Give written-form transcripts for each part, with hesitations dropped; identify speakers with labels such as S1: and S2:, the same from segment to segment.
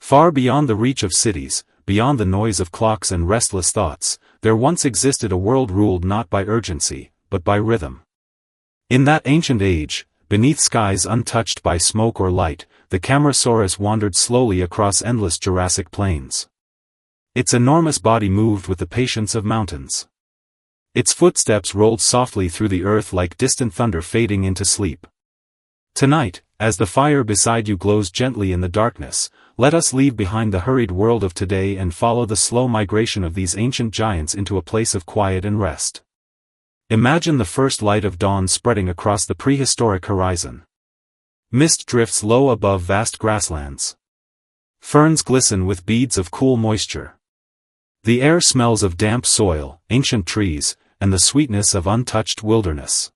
S1: Far beyond the reach of cities, beyond the noise of clocks and restless thoughts, there once existed a world ruled not by urgency, but by rhythm. In that ancient age, beneath skies untouched by smoke or light, the Camarasaurus wandered slowly across endless Jurassic plains. Its enormous body moved with the patience of mountains. Its footsteps rolled softly through the earth like distant thunder fading into sleep. Tonight, as the fire beside you glows gently in the darkness, let us leave behind the hurried world of today and follow the slow migration of these ancient giants into a place of quiet and rest. Imagine the first light of dawn spreading across the prehistoric horizon. Mist drifts low above vast grasslands. Ferns glisten with beads of cool moisture. The air smells of damp soil, ancient trees, and the sweetness of untouched wilderness.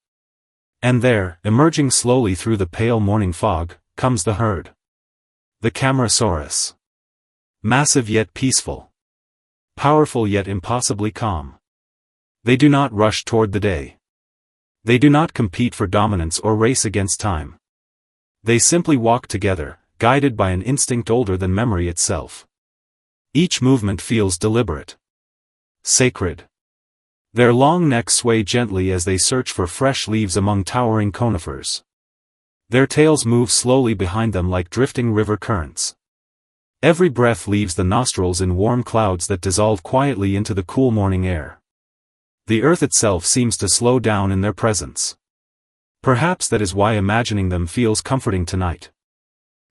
S1: And there, emerging slowly through the pale morning fog, comes the herd. The Camarasaurus. Massive yet peaceful. Powerful yet impossibly calm. They do not rush toward the day. They do not compete for dominance or race against time. They simply walk together, guided by an instinct older than memory itself. Each movement feels deliberate. Sacred. Their long necks sway gently as they search for fresh leaves among towering conifers. Their tails move slowly behind them like drifting river currents. Every breath leaves the nostrils in warm clouds that dissolve quietly into the cool morning air. The earth itself seems to slow down in their presence. Perhaps that is why imagining them feels comforting tonight.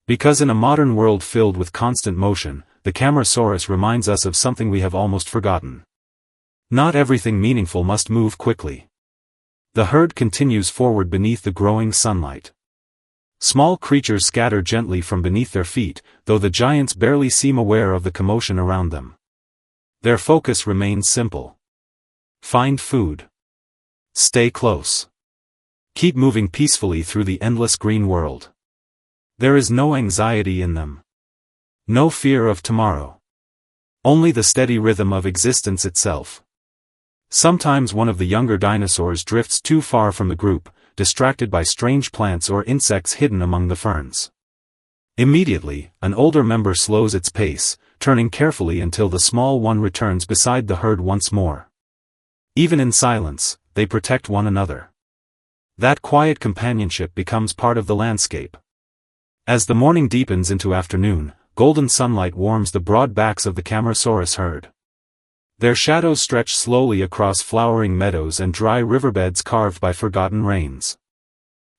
S1: Because in a modern world filled with constant motion, the Camarasaurus reminds us of something we have almost forgotten. Not everything meaningful must move quickly. The herd continues forward beneath the growing sunlight. Small creatures scatter gently from beneath their feet, though the giants barely seem aware of the commotion around them. Their focus remains simple. Find food. Stay close. Keep moving peacefully through the endless green world. There is no anxiety in them. No fear of tomorrow. Only the steady rhythm of existence itself. Sometimes one of the younger dinosaurs drifts too far from the group, distracted by strange plants or insects hidden among the ferns. Immediately, an older member slows its pace, turning carefully until the small one returns beside the herd once more. Even in silence, they protect one another. That quiet companionship becomes part of the landscape. As the morning deepens into afternoon, golden sunlight warms the broad backs of the Camarasaurus herd. Their shadows stretch slowly across flowering meadows and dry riverbeds carved by forgotten rains.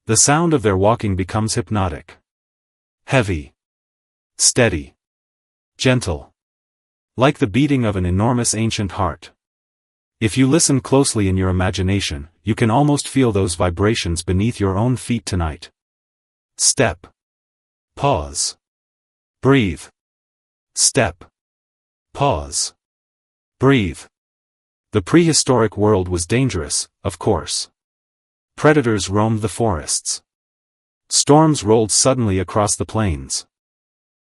S1: The sound of their walking becomes hypnotic. Heavy. Steady. Gentle. Like the beating of an enormous ancient heart. If you listen closely in your imagination, you can almost feel those vibrations beneath your own feet tonight. Step. Pause. Breathe. Step. Pause. Breathe. The prehistoric world was dangerous, of course. Predators roamed the forests. Storms rolled suddenly across the plains.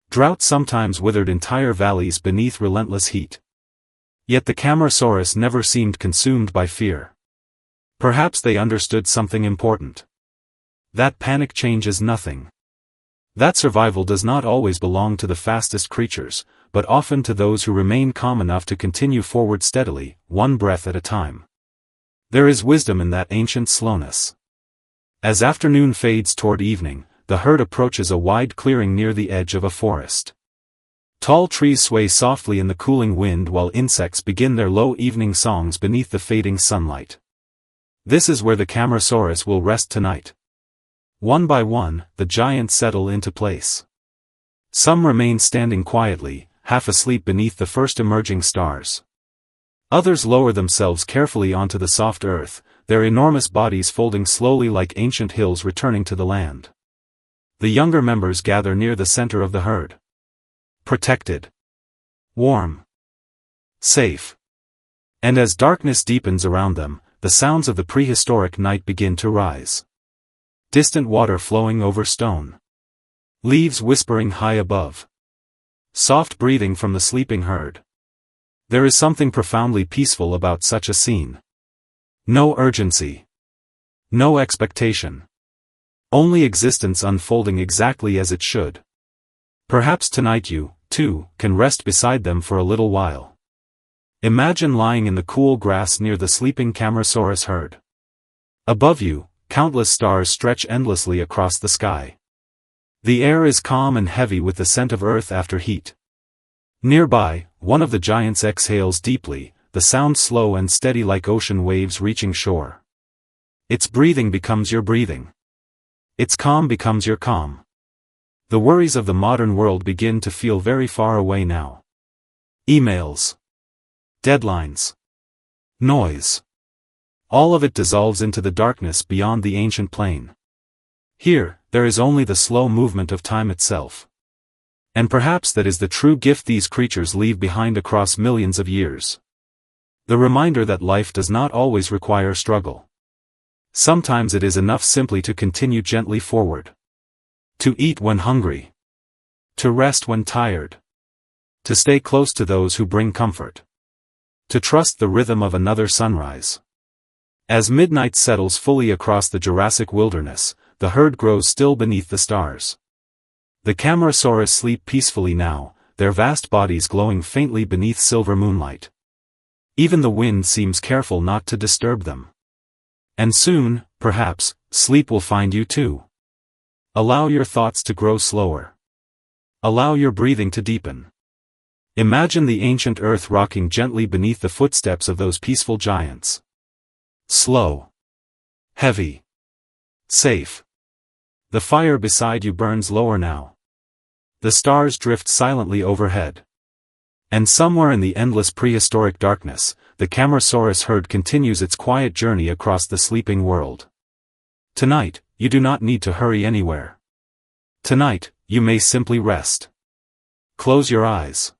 S1: Drought sometimes withered entire valleys beneath relentless heat. Yet the Camarasaurus never seemed consumed by fear. Perhaps they understood something important. That panic changes nothing. That survival does not always belong to the fastest creatures, but often to those who remain calm enough to continue forward steadily, one breath at a time. There is wisdom in that ancient slowness. As afternoon fades toward evening, the herd approaches a wide clearing near the edge of a forest. Tall trees sway softly in the cooling wind while insects begin their low evening songs beneath the fading sunlight. This is where the Camarasaurus will rest tonight. One by one, the giants settle into place. Some remain standing quietly, half asleep beneath the first emerging stars. Others lower themselves carefully onto the soft earth, their enormous bodies folding slowly like ancient hills returning to the land. The younger members gather near the center of the herd. Protected. Warm. Safe. And as darkness deepens around them, the sounds of the prehistoric night begin to rise. Distant water flowing over stone. Leaves whispering high above. Soft breathing from the sleeping herd. There is something profoundly peaceful about such a scene. No urgency. No expectation. Only existence unfolding exactly as it should. Perhaps tonight you, too, can rest beside them for a little while. Imagine lying in the cool grass near the sleeping Camarasaurus herd. Above you, countless stars stretch endlessly across the sky. The air is calm and heavy with the scent of earth after heat. Nearby, one of the giants exhales deeply, the sound slow and steady like ocean waves reaching shore. Its breathing becomes your breathing. Its calm becomes your calm. The worries of the modern world begin to feel very far away now. Emails. Deadlines. Noise. All of it dissolves into the darkness beyond the ancient plain. Here, there is only the slow movement of time itself. And perhaps that is the true gift these creatures leave behind across millions of years. The reminder that life does not always require struggle. Sometimes it is enough simply to continue gently forward. To eat when hungry. To rest when tired. To stay close to those who bring comfort. To trust the rhythm of another sunrise. As midnight settles fully across the Jurassic wilderness, the herd grows still beneath the stars. The Camarasaurus sleep peacefully now, their vast bodies glowing faintly beneath silver moonlight. Even the wind seems careful not to disturb them. And soon, perhaps, sleep will find you too. Allow your thoughts to grow slower. Allow your breathing to deepen. Imagine the ancient earth rocking gently beneath the footsteps of those peaceful giants. Slow. Heavy. Safe. The fire beside you burns lower now. The stars drift silently overhead. And somewhere in the endless prehistoric darkness, the Camarasaurus herd continues its quiet journey across the sleeping world. Tonight, you do not need to hurry anywhere. Tonight, you may simply rest. Close your eyes.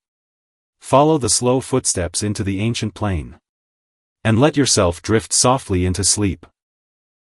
S1: Follow the slow footsteps into the ancient plain. And let yourself drift softly into sleep.